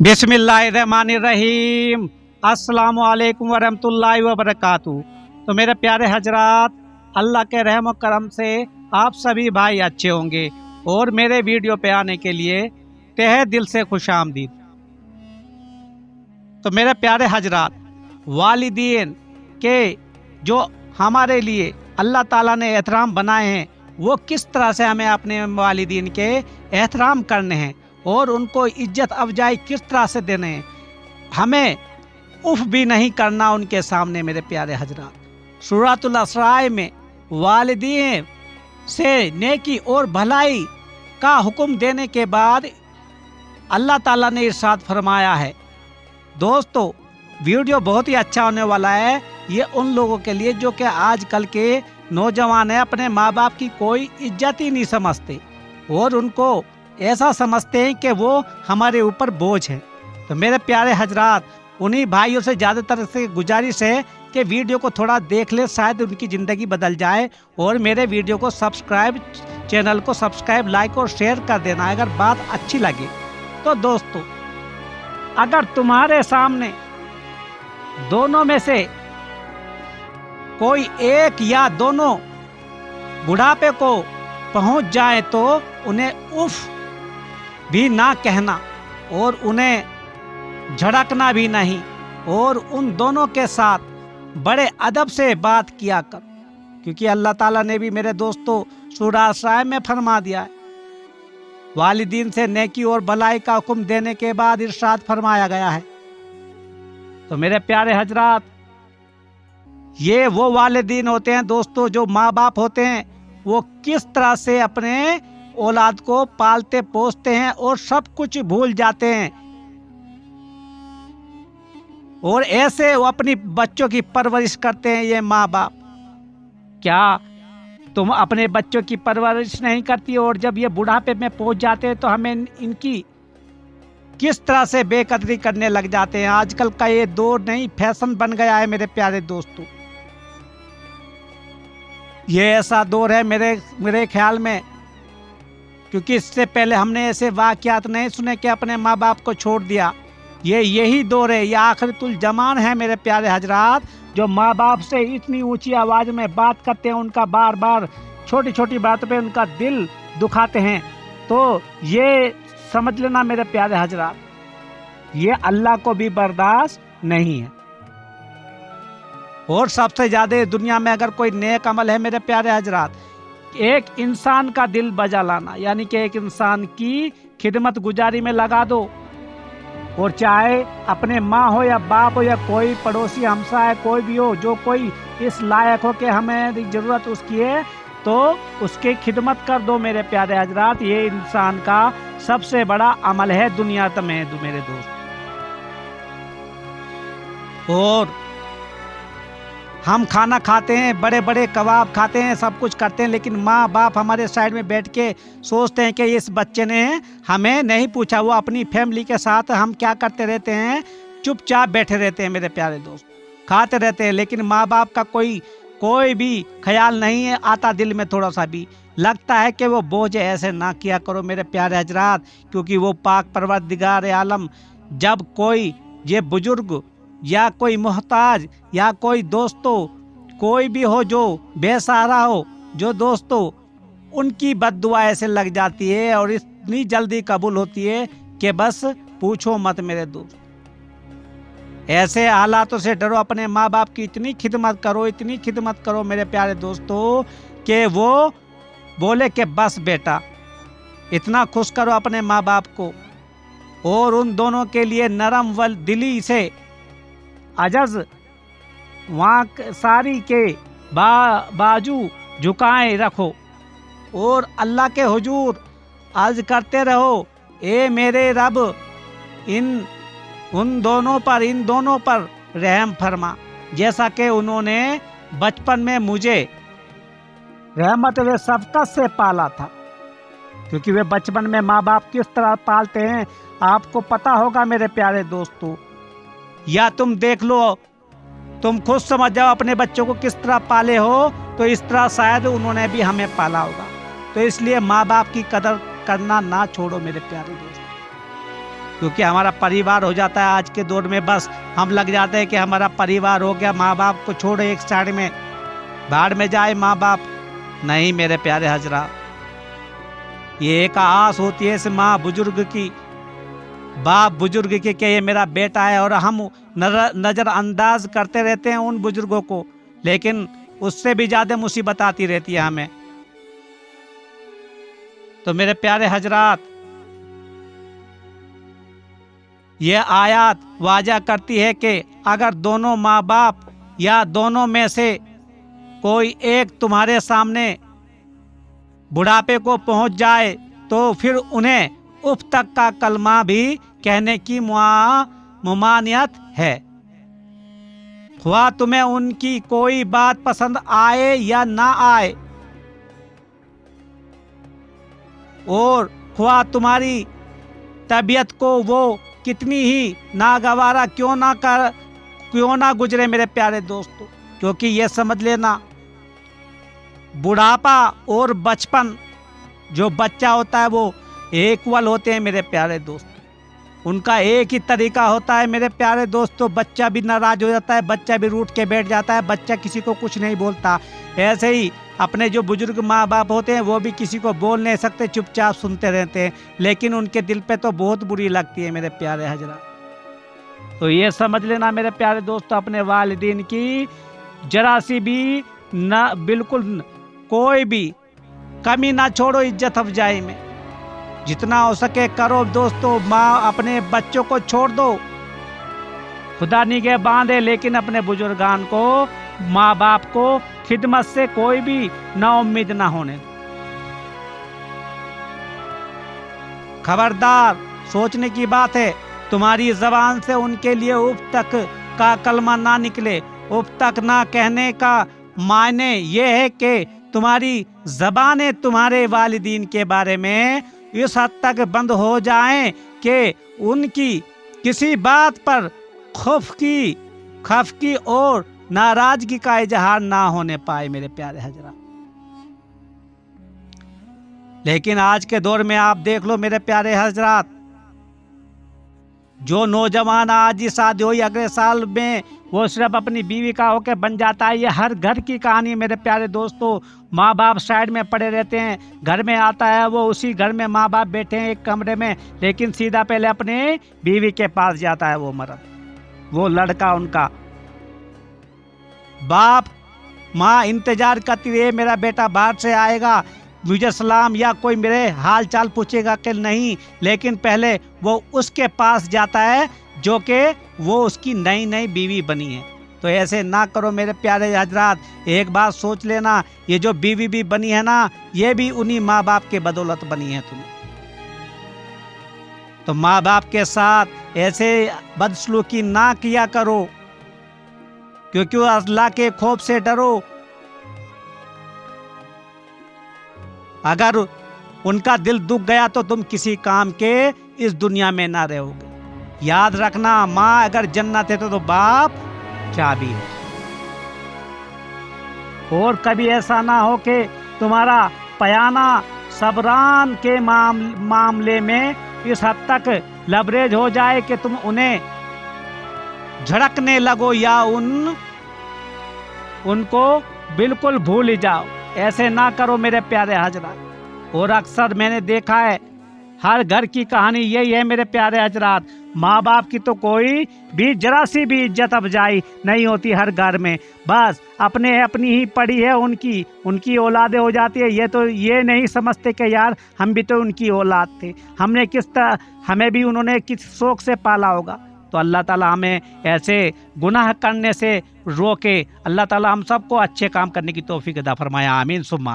बिस्मिल्लाहिर्रहमानिर्रहीम। अस्सलामु अलैकुम वरहमतुल्लाहि वबरकातुहू। तो मेरे प्यारे हजरात, अल्लाह के रहम और करम से आप सभी भाई अच्छे होंगे और मेरे वीडियो पे आने के लिए तहे दिल से खुशामदीद। तो मेरे प्यारे हजरात, वालिदीन के जो हमारे लिए अल्लाह ताला ने एहतराम बनाए हैं, वो किस तरह से हमें अपने वालिदीन के एहतराम करने हैं और उनको इज्जत अफजाई किस तरह से देने हैं। हमें उफ भी नहीं करना उनके सामने। मेरे प्यारे हजरात, सूरतुल इसराए में वालिदीन से नेकी और भलाई का हुक्म देने के बाद अल्लाह ताला ने इरशाद फरमाया है। दोस्तों, वीडियो बहुत ही अच्छा होने वाला है। ये उन लोगों के लिए जो कि आजकल के नौजवान हैं, अपने माँ बाप की कोई इज्जत ही नहीं समझते और उनको ऐसा समझते हैं कि वो हमारे ऊपर बोझ है। तो मेरे प्यारे हजरात, उन्हीं भाइयों से ज़्यादातर से गुजारिश है कि वीडियो को थोड़ा देख ले, शायद उनकी ज़िंदगी बदल जाए। और मेरे वीडियो को सब्सक्राइब, चैनल को सब्सक्राइब, लाइक और शेयर कर देना अगर बात अच्छी लगे। तो दोस्तों, अगर तुम्हारे सामने दोनों में से कोई एक या दोनों बुढ़ापे को पहुंच जाए तो उन्हें उफ भी ना कहना और उन्हें झड़कना भी नहीं, और उन दोनों के साथ बड़े अदब से बात किया कर, क्योंकि अल्लाह ताला ने भी मेरे दोस्तों सूरह इसराए में फरमा दिया है। वालिदीन से नेकी और भलाई का हुक्म देने के बाद इरशाद फरमाया गया है। तो मेरे प्यारे हजरात, ये वो वालिदीन होते हैं दोस्तों, जो माँ बाप होते हैं, वो किस तरह से अपने औलाद को पालते पोसते हैं और सब कुछ भूल जाते हैं, और ऐसे वो अपनी बच्चों की परवरिश करते हैं। ये माँ बाप, क्या तुम अपने बच्चों की परवरिश नहीं करती? और जब ये बुढ़ापे में पहुंच जाते हैं तो हमें इनकी किस तरह से बेकदरी करने लग जाते हैं। आजकल का ये दौर नहीं, फैशन बन गया है मेरे प्यारे दोस्तों। ये ऐसा दौर है मेरे ख्याल में, क्योंकि इससे पहले हमने ऐसे वाक़यात नहीं सुने कि अपने माँ बाप को छोड़ दिया। यही दौर है, ये आखिरतुल जमान है मेरे प्यारे हजरात, जो माँ बाप से इतनी ऊंची आवाज़ में बात करते हैं, उनका बार बार छोटी छोटी बातों पे उनका दिल दुखाते हैं। तो ये समझ लेना मेरे प्यारे हजरात, ये अल्लाह को भी बर्दाश्त नहीं है। और सबसे ज़्यादा दुनिया में अगर कोई नेक अमल है मेरे प्यारे हजरात, एक इंसान का दिल बजा लाना, यानी कि एक इंसान की खिदमत गुजारी में लगा दो। और चाहे अपने माँ हो या बाप हो या कोई पड़ोसी हमसा है, कोई भी हो, जो कोई इस लायक हो कि हमें ज़रूरत उसकी है, तो उसकी खिदमत कर दो मेरे प्यारे हजरात। ये इंसान का सबसे बड़ा अमल है दुनिया में मेरे दोस्त। और हम खाना खाते हैं, बड़े बड़े कबाब खाते हैं, सब कुछ करते हैं, लेकिन माँ बाप हमारे साइड में बैठ के सोचते हैं कि इस बच्चे ने हमें नहीं पूछा। वो अपनी फैमिली के साथ हम क्या करते रहते हैं, चुपचाप बैठे रहते हैं मेरे प्यारे दोस्त, खाते रहते हैं, लेकिन माँ बाप का कोई भी ख्याल नहीं है आता दिल में। थोड़ा सा भी लगता है कि वो बोझ है। ऐसे ना किया करो मेरे प्यारे हजरात, क्योंकि वो पाक परवरदिगार आलम जब कोई ये बुजुर्ग या कोई मोहताज या कोई दोस्तों कोई भी हो जो बेसहारा हो, जो दोस्तों उनकी बद्दुआ ऐसे लग जाती है और इतनी जल्दी कबूल होती है कि बस पूछो मत मेरे दोस्त। ऐसे हालातों से डरो, अपने माँ बाप की इतनी खिदमत करो मेरे प्यारे दोस्तों कि वो बोले कि बस बेटा। इतना खुश करो अपने माँ बाप को, और उन दोनों के लिए नरम व दिली से अजज वहाँ सारी के बाजू झुकाए रखो और अल्लाह के हुजूर अर्ज करते रहो, ए मेरे रब, इन दोनों पर रहम फरमा, जैसा कि उन्होंने बचपन में मुझे रहमत व शफकत से पाला था। क्योंकि वे बचपन में माँ बाप किस तरह पालते हैं आपको पता होगा मेरे प्यारे दोस्तों। या तुम देख लो, तुम खुद समझ जाओ अपने बच्चों को किस तरह पाले हो, तो इस तरह शायद उन्होंने भी हमें पाला होगा। तो इसलिए माँ बाप की कदर करना ना छोड़ो मेरे प्यारे दोस्त। क्योंकि हमारा परिवार हो जाता है आज के दौर में, बस हम लग जाते हैं कि हमारा परिवार हो गया, माँ बाप को छोड़ो एक साइड में, भाड़ में जाए माँ बाप। नहीं मेरे प्यारे हजरा, ये एक आस होती है इस माँ बुजुर्ग की, बाप बुजुर्ग की, कि ये मेरा बेटा है, और हम नज़रअंदाज करते रहते हैं उन बुजुर्गों को, लेकिन उससे भी ज़्यादा मुसीबत आती रहती है हमें। तो मेरे प्यारे हजरात, ये आयत वाजा करती है कि अगर दोनों माँ बाप या दोनों में से कोई एक तुम्हारे सामने बुढ़ापे को पहुंच जाए तो फिर उन्हें उफ तक का कलमा भी कहने की मुमानियत है, ख्वाह तुम्हें उनकी कोई बात पसंद आए या ना आए, और ख्वाह तुम्हारी तबीयत को वो कितनी ही नागवारा क्यों ना गुजरे मेरे प्यारे दोस्तों। क्योंकि ये समझ लेना, बुढ़ापा और बचपन, जो बच्चा होता है वो इक्वल होते हैं मेरे प्यारे दोस्तों, उनका एक ही तरीका होता है मेरे प्यारे दोस्तों। बच्चा भी नाराज हो जाता है, बच्चा भी रूठ के बैठ जाता है, बच्चा किसी को कुछ नहीं बोलता। ऐसे ही अपने जो बुजुर्ग माँ बाप होते हैं वो भी किसी को बोल नहीं सकते, चुपचाप सुनते रहते हैं, लेकिन उनके दिल पे तो बहुत बुरी लगती है मेरे प्यारे हजरा। तो ये समझ लेना मेरे प्यारे दोस्तों, अपने वालिदीन की जरा सी भी ना, बिल्कुल कोई भी कमी ना छोड़ो इज्जत अफजाई में, जितना हो सके करो दोस्तों। माँ अपने बच्चों को छोड़ दो, खुदा निगाह बांधे, लेकिन अपने बुजुर्गान को, माँ बाप को खिदमत से कोई भी ना उम्मीद ना होने। खबरदार, सोचने की बात है, तुम्हारी जबान से उनके लिए उफ तक का कलमा ना निकले। उफ तक ना कहने का मायने ये है कि तुम्हारी जबानें तुम्हारे वालिदीन के बारे में इस हद तक बंद हो जाएं कि उनकी किसी बात पर खफकी और नाराजगी का इजहार ना होने पाए मेरे प्यारे हजरा। लेकिन आज के दौर में आप देख लो मेरे प्यारे हजरात, जो नौजवान आज ही शादी हुई अगले साल में वो सिर्फ अपनी बीवी का होकर बन जाता है। ये हर घर की कहानी मेरे प्यारे दोस्तों। माँ बाप साइड में पड़े रहते हैं, घर में आता है वो, उसी घर में माँ बाप बैठे हैं एक कमरे में, लेकिन सीधा पहले अपने बीवी के पास जाता है वो मर्द, वो लड़का उनका। बाप माँ इंतजार करती रहे मेरा बेटा बाहर से आएगा, मुझे सलाम या कोई मेरे हाल चाल पूछेगा कि नहीं, लेकिन पहले वो उसके पास जाता है जो कि वो उसकी नई नई बीवी बनी है। तो ऐसे ना करो मेरे प्यारे हजरात, एक बात सोच लेना, ये जो बीवी भी बनी है ना, ये भी उन्हीं माँ बाप के बदौलत बनी है तुम्हें। तो माँ बाप के साथ ऐसे बदसलूकी ना किया करो, क्योंकि अल्लाह के खौफ से डरो। अगर उनका दिल दुख गया तो तुम किसी काम के इस दुनिया में ना रहोगे। याद रखना, माँ अगर जन्नत है तो बाप चाबी है। और कभी ऐसा ना हो कि तुम्हारा पयाना सबरान के मामले में इस हद तक लबरेज हो जाए कि तुम उन्हें झड़कने लगो या उनको बिल्कुल भूल ही जाओ। ऐसे ना करो मेरे प्यारे हजरात। और अक्सर मैंने देखा है, हर घर की कहानी यही है मेरे प्यारे हजरात। माँ बाप की तो कोई भी जरा सी भी इज्जत अफजाई नहीं होती हर घर में, बस अपनी ही पड़ी है, उनकी औलादें हो जाती है। ये नहीं समझते कि यार हम भी तो उनकी औलाद थे, हमें भी उन्होंने किस शौक से पाला होगा। तो अल्लाह ताला हमें ऐसे गुनाह करने से रोके। अल्लाह ताला हम सबको अच्छे काम करने की तौफीक अता फरमाया। आमीन सुम्मा।